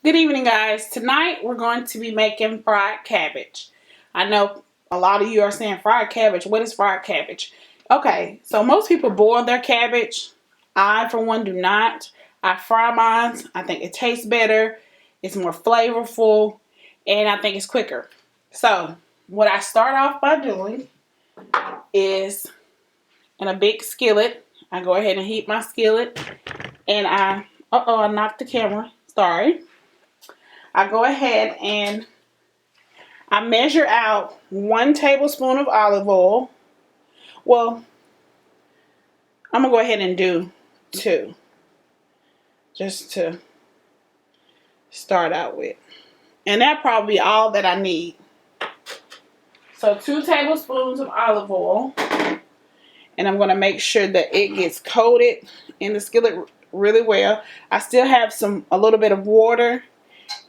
Good evening, guys. Tonight we're going to be making fried cabbage. I know a lot of you are saying fried cabbage. What is fried cabbage? Okay, so most people boil their cabbage. I, for one, do not. I fry mine. I think it tastes better. It's more flavorful, and I think it's quicker. So, what I start off by doing is in a big skillet. I go ahead and heat my skillet, and I knocked the camera. Sorry. I go ahead and I measure out 1 tablespoon of olive oil. Well, I'm going to go ahead and do 2 just to start out with. And that probably be all that I need. So 2 tablespoons of olive oil. And I'm going to make sure that it gets coated in the skillet really well. I still have a little bit of water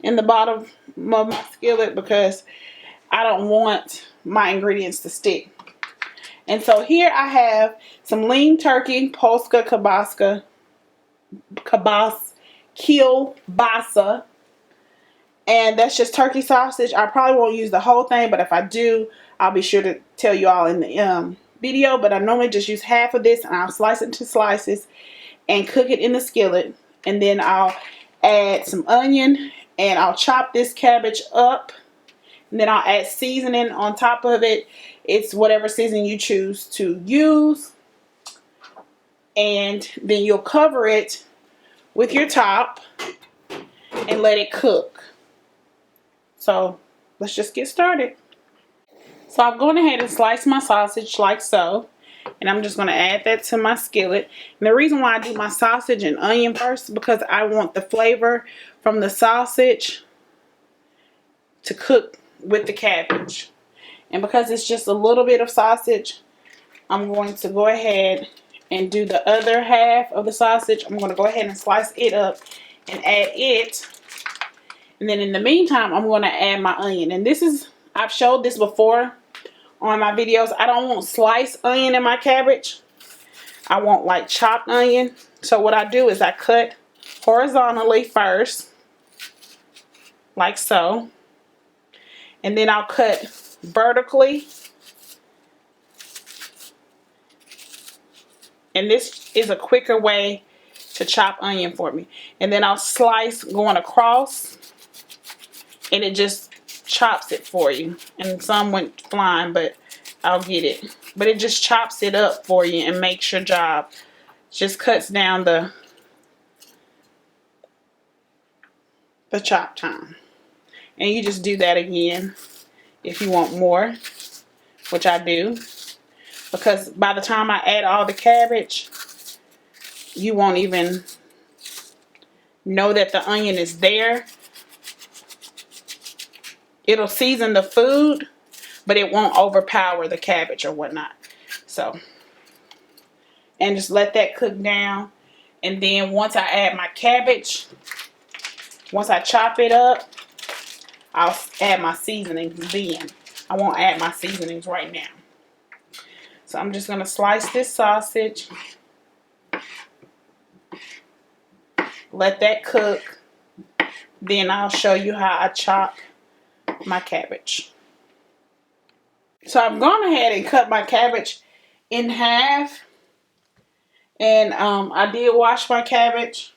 in the bottom of my skillet because I don't want my ingredients to stick. And so here I have some lean turkey, Polska kielbasa, and that's just turkey sausage. I probably won't use the whole thing, but if I do, I'll be sure to tell you all in the video. But I normally just use half of this, and I'll slice it into slices and cook it in the skillet. And then I'll add some onion, and I'll chop this cabbage up. And then I'll add seasoning on top of it. It's whatever seasoning you choose to use. And then you'll cover it with your top and let it cook. So let's just get started. So I've gone ahead and sliced my sausage like so. And I'm just going to add that to my skillet. And the reason why I do my sausage and onion first is because I want the flavor from the sausage to cook with the cabbage. And because it's just a little bit of sausage, I'm going to go ahead and do the other half of the sausage. I'm going to go ahead and slice it up and add it. And then in the meantime, I'm going to add my onion. And I've showed this before on my videos. I don't want sliced onion in my cabbage. I want like chopped onion. So what I do is I cut horizontally first, like so. And then I'll cut vertically. And this is a quicker way to chop onion for me. And then I'll slice going across. And it just chops it for you. And some went flying, but I'll get it. But it just chops it up for you and makes your job. Just cuts down the chop time. And you just do that again if you want more, which I do. Because by the time I add all the cabbage, you won't even know that the onion is there. It'll season the food, but it won't overpower the cabbage or whatnot. So, and just let that cook down. And then once I add my cabbage, once I chop it up, I'll add my seasonings then. I won't add my seasonings right now. So I'm just going to slice this sausage. Let that cook. Then I'll show you how I chop my cabbage. So I've gone ahead and cut my cabbage in half. And I did wash my cabbage.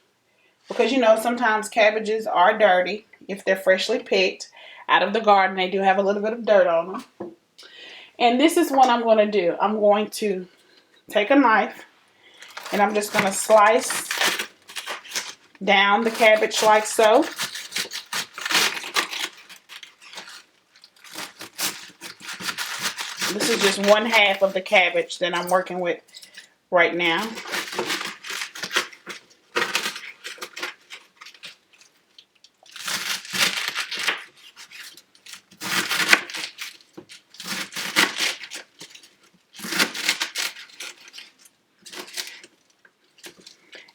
Because you know sometimes cabbages are dirty if they're freshly picked out of the garden. They do have a little bit of dirt on them. And this is what I'm going to do. I'm going to take a knife and I'm just going to slice down the cabbage like so. This is just 1/2 of the cabbage that I'm working with right now.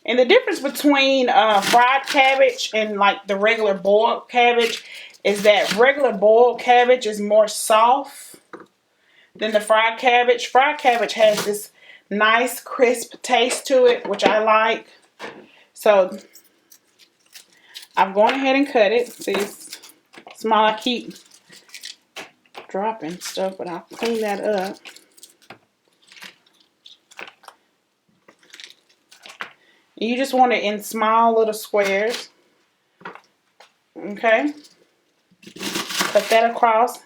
And the difference between fried cabbage and like the regular boiled cabbage is that regular boiled cabbage is more soft than the fried cabbage. Fried cabbage has this nice crisp taste to it, which I like. So I'm going ahead and cut it. See, it's small. I keep dropping stuff, but I'll clean that up. You just want it in small little squares. Okay. Cut that across.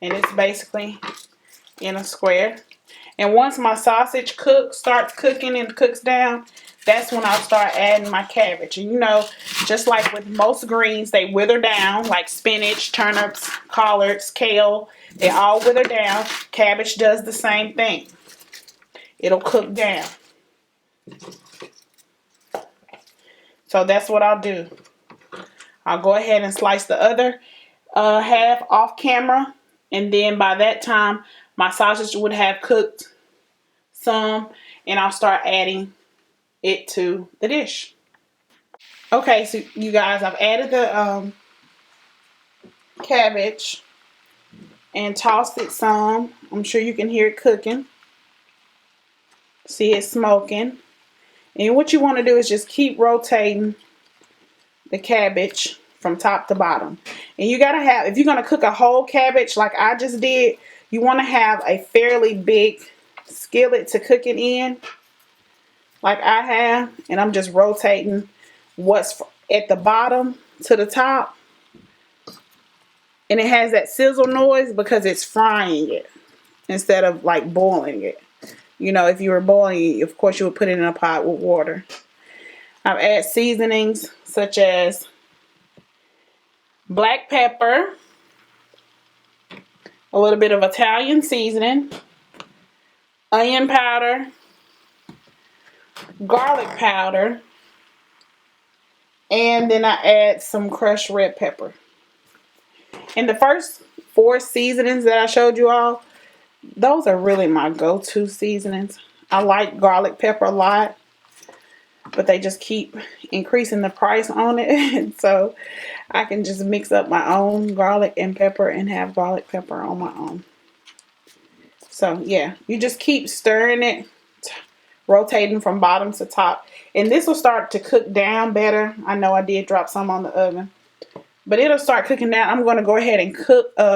And it's basically in a square. And once my sausage starts cooking and cooks down, that's when I'll start adding my cabbage. And you know, just like with most greens, they wither down, like spinach, turnips, collards, kale. They all wither down. Cabbage does the same thing. It'll cook down. So that's what I'll do. I'll go ahead and slice the other half off camera. And then by that time, my sausage would have cooked some. And I'll start adding it to the dish. Okay, so you guys, I've added the cabbage and tossed it some. I'm sure you can hear it cooking. See it smoking. And what you want to do is just keep rotating the cabbage from top to bottom. And you gotta have, if you're gonna cook a whole cabbage like I just did, you want to have a fairly big skillet to cook it in, like I have. And I'm just rotating what's at the bottom to the top. And it has that sizzle noise because it's frying it instead of like boiling it. You know, if you were boiling it, of course you would put it in a pot with water. I've added seasonings such as black pepper, a little bit of Italian seasoning, onion powder, garlic powder, and then I add some crushed red pepper. And the first 4 seasonings that I showed you all, those are really my go-to seasonings. I like garlic pepper a lot, but they just keep increasing the price on it. So I can just mix up my own garlic and pepper and have garlic pepper on my own. So yeah, you just keep stirring it, rotating from bottom to top. And this will start to cook down better. I know I did drop some on the oven, but it'll start cooking down. I'm going to go ahead and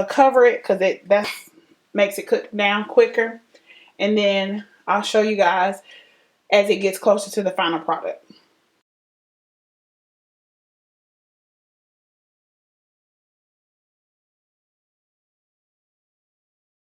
cover it because that makes it cook down quicker. And then I'll show you guys as it gets closer to the final product.